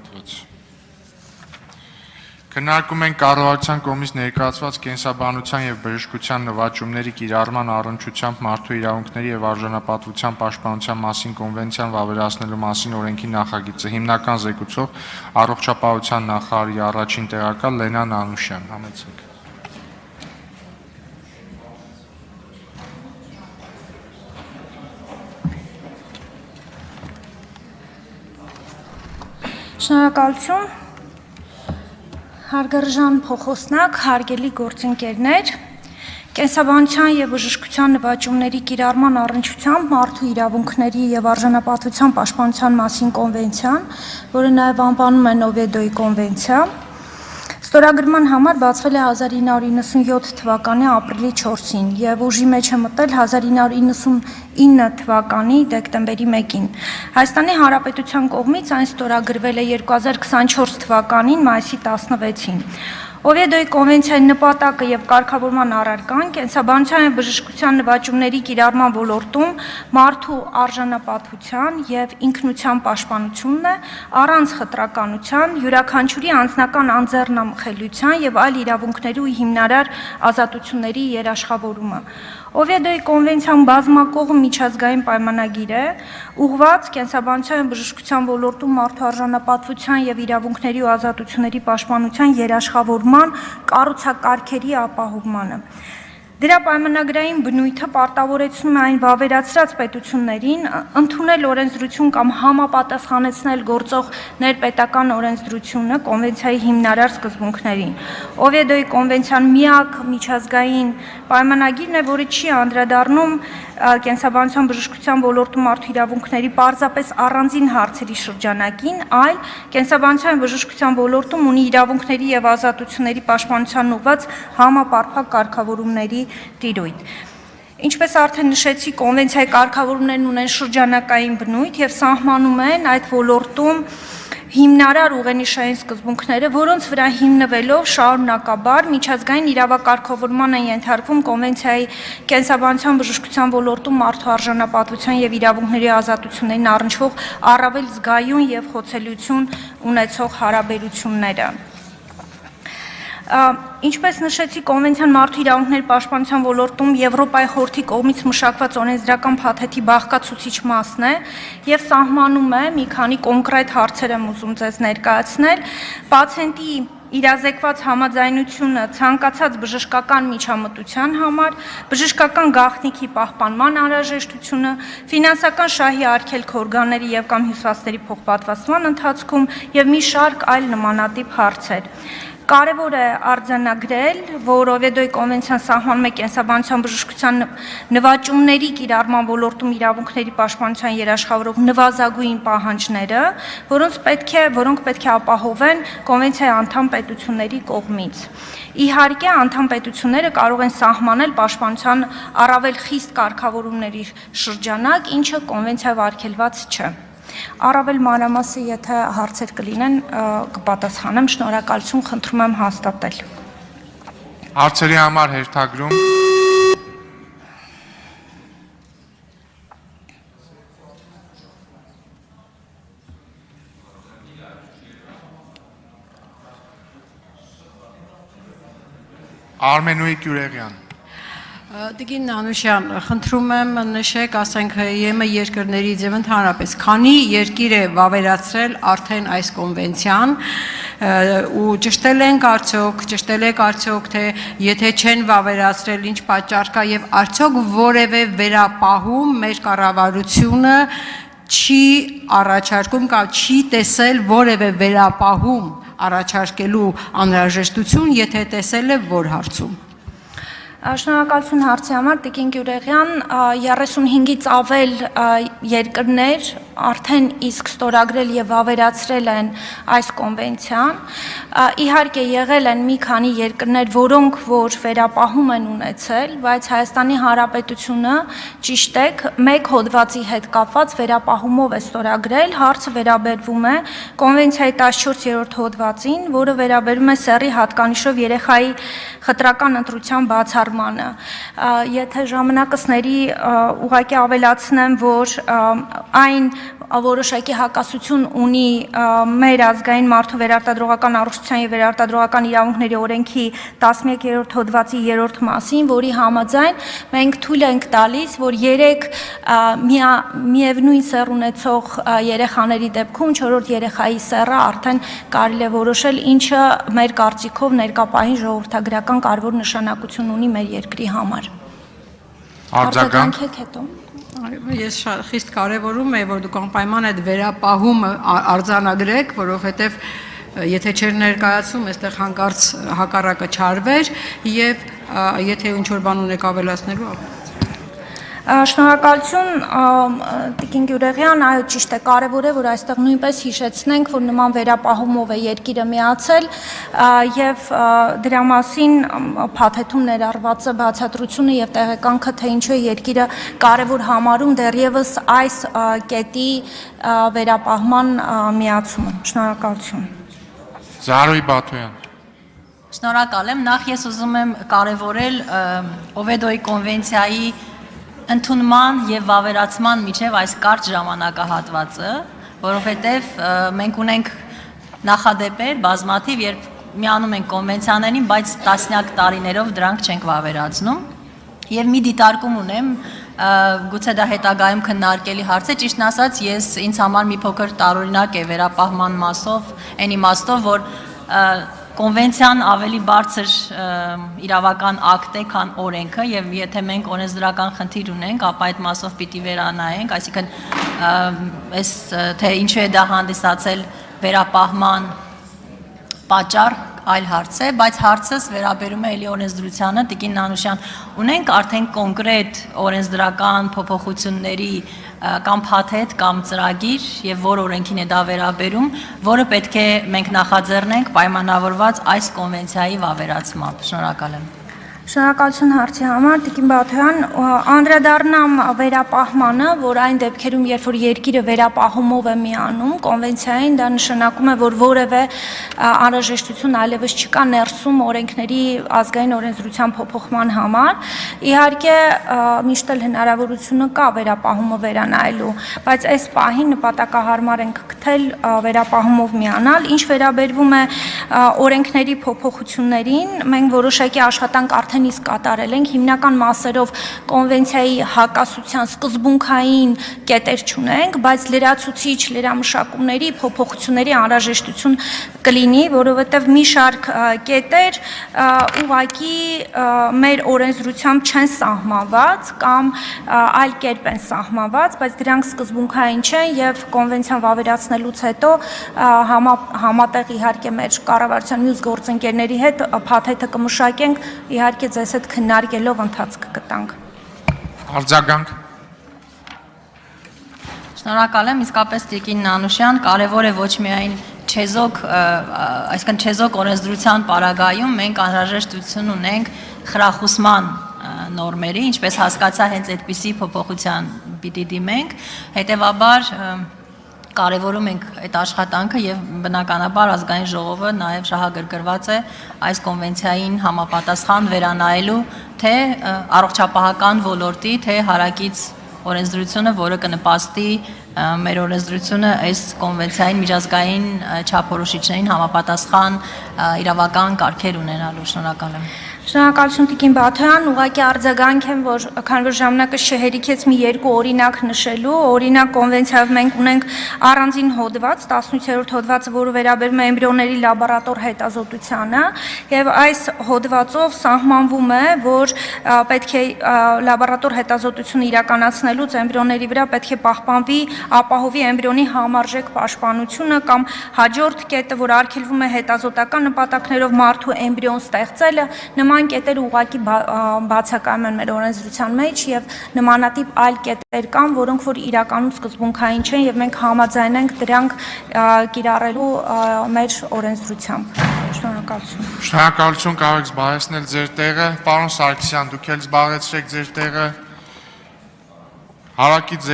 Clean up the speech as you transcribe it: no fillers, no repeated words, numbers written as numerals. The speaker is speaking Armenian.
Արտահայտված։ Քննարկում են կառավարության կողմից ներկայացված կենսաբանության եւ բժշկության նվաճումների կիրառման առնչությամբ մարդու իրավունքների եւ արժանապատվության պաշտպանության մասին կոնվենցիան վավերացնելու մասին օրենքի նախագիծը հիմնական զեկուցող առողջապահության նախարարի առաջին տեղակալ Լենան Անուշյան, համեցեք։ Շնորհակալություն, հարգարժան փոխոսնակ, հարգելի գործընկերներ, կենսաբանության եւ բժշկության նվաճումների կիրառման առնչությամբ մարդու իրավունքների եւ արժանապատվության պաշտպանության մասին կոնվենցիան, որը նաեւ անվանում են Օվիեդոյի կոնվենցիա, ստորագրման համար բացվել է 1997 թվականի ապրիլի 4-ին եւ ուժի մեջ է մտել 1999 թվականի դեկտեմբերի 1-ին։ Հայաստանի Հանրապետության կողմից այն ստորագրվել է 2024 թվականին մայիսի 16-ին։ Օվիեդոյի կոնվենցիայի նպատակը եւ կարգավորման առարկան կենսաբանության եւ բժշկության նվաճումների կիրառման ոլորտում մարդու արժանապատվության եւ ինքնության պաշտպանությունն է առանց խտրականության, յուրաքանչյուրի անձնական անձեռնամխելիության եւ այլ իրավունքների ու հիմնարար ազատությունների երաշխավորումը։ Օվիեդոյի կոնվենցիան բազմակողմ միջազգային պայմանագիր է, ուղղված կենսաբանության եւ բժշկության ոլորտում մարդու արժանապատվության եւ իրավունքների ու ազատությունների պաշտպանության երաշխավորման կառուցակարգերի ապահովմանը։ Դրա պայմանագրային բնույթը պարտավորեցնում է այն վավերացրած պետություններին ընդունել օրենսդրություն կամ համապատասխանեցնել գործող ներպետական օրենսդրությունը կոնվենցիայի հիմնարար սկզբունքներին։ Օվիեդոյի կոնվենցիան միակ միջազգային պայմանագիրն է, որը չի անդրադառնում կենսաբանության բժշկության ոլորտում մարդու իրավունքների պարզապես առանձին հարցերի շրջանակին, այլ կենսաբանության բժշկության ոլորտում ունի իրավունքների եւ ազատությունների պաշտպանության ուղղված համապարփակ կարգավորումների տիրույթ։ Ինչպես արդեն նշեցի, կոնվենցիայի կարգավորումներն ունեն շրջանակային բնույթ եւ սահմանում են այդ ոլորտում հիմնարար ուղենիշային սկզբունքները, որոնց վրա հիմնվելով շարունակաբար միջազգային իրավակարգավորման են ենթարկվում կոնվենցիայի կենսաբանության բժշկության ոլորտում մարդու արժանապատվության եւ իրավունքների ազատություններին առնչվող առավել զգայուն եւ խոցելիություն ունեցող հարաբերությունները։ Ինչպես նշեցի, կոնվենցիան մարդու իրավունքների պաշտպանության ոլորտում Եվրոպայի խորհրդի կողմից մշակված օրենսդրական փաթեթի բաղկացուցիչ մասն է եւ սահմանում է մի քանի կոնկրետ հարցեր եմ ուզում ձեզ ներկայացնել։ Պացիենտի իրազեկված համաձայնությունը ցանկացած բժշկական միջամտության համար, բժշկական գաղտնիքի պահպանման անհրաժեշտությունը, ֆինանսական շահի արգելք օրգանների եւ կամ հյուսվածքների փոխպատվաստման ընթացքում եւ մի շարք այլ նմանատիպ հարցեր։ Կարևոր է արձանագրել, որ Օվիեդոյի կոնվենցիան սահմանում է կենսաբանության բժշկության նվաճումների կիրառման ոլորտում իրավունքների պաշտպանության երաշխավորող նվազագույն պահանջները, որոնք պետք է ապահովեն կոնվենցիայի անդամ պետությունների կողմից։ Իհարկե, անդամ պետությունները կարող են սահմանել պաշտպանության առավել խիստ կարգավորումների շրջանակ, ինչը կոնվենցիայով արգելված չէ։ Առավել մանրամասը, եթե հարցեր կլինեն, կպատասխանեմ, շնորհակալություն, խնդրում եմ հաստատել։ Հարցերի համար հերթագրում։ Արմենուհի Գյուրեղյան։ Տիկին Անուշյան, խնդրում եմ նշեք, ասենք ԵՄ երկրներից եւ ընդհանրապես քանի երկիր է վավերացրել արդեն այս կոնվենցիան ու ճշտել եք արդյոք թե եթե չեն վավերացրել ինչ պատճառ կա եւ արդյոք որևէ վերապահում մեր կառավարությունը չի առաջարկում կամ չի տեսել որևէ վերապահում առաջարկելու անհրաժեշտություն, եթե տեսել է որ հարցում։ Շնորհակալություն հարցի համար, Տիկին Գյուրեղյան, 35-ից ավել երկրներ արդեն իսկ ստորագրել եւ վավերացրել են այս կոնվենցիան։ Իհարկե եղել են մի քանի երկրներ, որոնք որ վերապահում են ունեցել, բայց Հայաստանի Հանրապետությունը ճիշտ է, մեկ հոդվածի հետ կապված վերապահումով է ստորագրել, հարցը վերաբերվում է կոնվենցիայի 14-րդ հոդվածին, որը վերաբերում է սեռի հատկանիշով երեխայի խտրական ընտրության բացառմանը։ Եթե ժամանակս ների ուղղակի ավելացնեմ, որ այն որոշակի հակասություն ունի մեր ազգային մարդու վերարտադրողական առողջության եւ վերարտադրողական իրավունքների օրենքի 11-րդ հոդվածի 3-րդ մասին, որի համաձայն մենք թույլ ենք տալիս, որ 3 միևնույն սեռ ունեցող երեխաների դեպքում 4-րդ երեխայի սեռը արդեն կարելի է որոշել, ինչը մեր կարծիքով ներկապահին ժողովրդագրական կարևոր նշանակություն ունի մեր երկրի համար։ Արձագանք հետո։ Ես խիստ կարևորում եմ, որ դուք անպայման այդ վերապահումը արձանագրեք, որովհետև եթե չէր ներկայացում, այստեղ հանկարծ հակառակը չարվեր եւ եթե ինչ-որ բան ունեք ավելացնելու, Շնորհակալություն Տիկին Գյուրեղյան, այո ճիշտ է, կարևոր է, որ այստեղ նույնպես հիշեցնենք, որ նման վերապահումով է երկիրը միացել եւ դրա մասին փաթեթում ներառված է բացատրությունը եւ տեղեկանքը, թե ինչու է երկիրը կարևոր համարում դեռևս այս կետի վերապահման միացումը։ Շնորհակալություն։ Զարուհի Բաթոյան։ Շնորհակալ եմ, նախ ես ուզում եմ կարևորել Օվեդոյի կոնվենցիայի ընդունման եւ վավերացման միջև այս կարճ ժամանակահատվածը, որովհետեւ մենք ունենք նախադեպեր բազմաթիվ, երբ միանում ենք կոնվենցիաներին, բայց տասնյակ տարիներով դրանք չենք վավերացնում։ Եվ մի դիտարկում ունեմ, գուցե դա հետագայում քննարկելի հարց է, ճիշտն ասած, ես ինձ համար մի փոքր տարօրինակ է վերապահման մասով, այն իմաստով, որ Կոնվենցիան ավելի բարձր իրավական ակտ է, քան օրենքը, եւ եթե մենք օրենսդրական խնդիր ունենք, ապա այդ մասով պիտի վերանայենք, այսինքն այս թե ինչու է դա հանդիսացել վերապահման պատճառ այլ հարց է, բայց հարցս վերաբերում է էլի օրենսդրությանը, Տիկին Նանուշյան, ունենք արդեն կոնկրետ օրենսդրական փոփոխությունների կամ փաթեթ կամ ծրագիր եւ որ օրենքին է դա վերաբերում, որը պետք է մենք նախաձեռնենք պայմանավորված այս կոնվենցիայի վավերացմամբ։ Շնորհակալ եմ։ Շնորհակալություն հարցի համար, Տիկին Բաթոյան, անդրադառնամ վերապահմանը, որ այն դեպքերում, երբ որ երկիրը վերապահումով է միանում կոնվենցիային, դա նշանակում է, որ որևէ անհրաժեշտություն այլևս չկա ներսում օրենքների ազգային օրենսդրության փոփոխման համար։ Իհարկե, միշտ էլ հնարավորությունը կա վերապահումը վերանայելու, բայց այս պահին նպատակահարմար ենք գտել վերապահումով միանալ, ինչ վերաբերվում է օրենքների փոփոխություններին, մենք որոշակի աշխատանք արդեն իսկ կատարել ենք, հիմնական մասերով կոնվենցիայի հակասության սկզբունքային կետեր չունենք, բայց լրացուցիչ լրամշակումների փոփոխությունների անհրաժեշտություն կլինի, որովհետև մի շարք կետեր ուղղակի մեր օրենսդրությամբ չեն սահմանված կամ այլ կերպ են սահմանված, բայց դրանք սկզբունքային չեն եւ կոնվենցիան վավերացնելուց հետո համատեղ իհարկե մեր կառավարության մյուս գործընկերների հետ փաթեթը կմշակենք, իհարկե ձեզ հետ քննարկելով ընթացք կտանք։ Արձագանք։ Շնորհակալ եմ, իսկապես Տիկին Նանուշյան, կարևոր է ոչ միայն չեզոք, այսինքն չեզոք օրենսդրության պարագայում մենք անհրաժեշտություն ունենք խրախուսման նորմերի, ինչպես հասկացա, հենց այդպիսի փոփոխության պիտի դիմենք, հետևաբար կարևորում ենք այդ աշխատանքը եւ բնականաբար ազգային ժողովը նաեւ շահագրգռված է այս կոնվենցիային համապատասխան վերանայելու թե առողջապահական ոլորտի, թե հարակից օրենսդրությունը, որը կնպաստի մեր օրենսդրությունը այս կոնվենցիային միջազգային չափորոշիչներին համապատասխան իրավական կարգեր ունենալու։ Շնորհակալ եմ։ Շնորհակալություն Տիկին Բաթոյան, ուղղակի արձագանք եմ, որ քանի որ ժամանակը շհերիքեց մի երկու օրինակ նշելու, օրինակ կոնվենցիայով մենք ունենք առանձին հոդված, 18-րդ հոդվածը, որը վերաբերում է էմբրիոների լաբորատոր հետազոտությանը, եւ այս հոդվածով սահմանվում է, որ պետք է լաբորատոր հետազոտություն իրականացնելուց էմբրիոների վրա պետք է պահպանվի ապահովի էմբրիոնի համարժեք պաշտպանությունը կամ հաջորդ կետը, որ արգելվում է հետազոտական նպատակներով մարդու էմբրիոն ստեղծելը, նման կետեր ուղղակի բացակայում են մեր օրենսդրության մեջ եւ նմանատիպ այլ կետեր կան, որոնք որ իրականում սկզբունքային չեն եւ մենք համաձայն ենք դրանք կիրառելու մեր օրենսդրությամբ։ Շնորհակալություն։ Շնորհակալություն, կարող եք զբաղեցնել ձեր տեղը։ Պարոն Սարգսյան, դուք էլ զբաղեցրեք ձեր տեղը։ Հարակից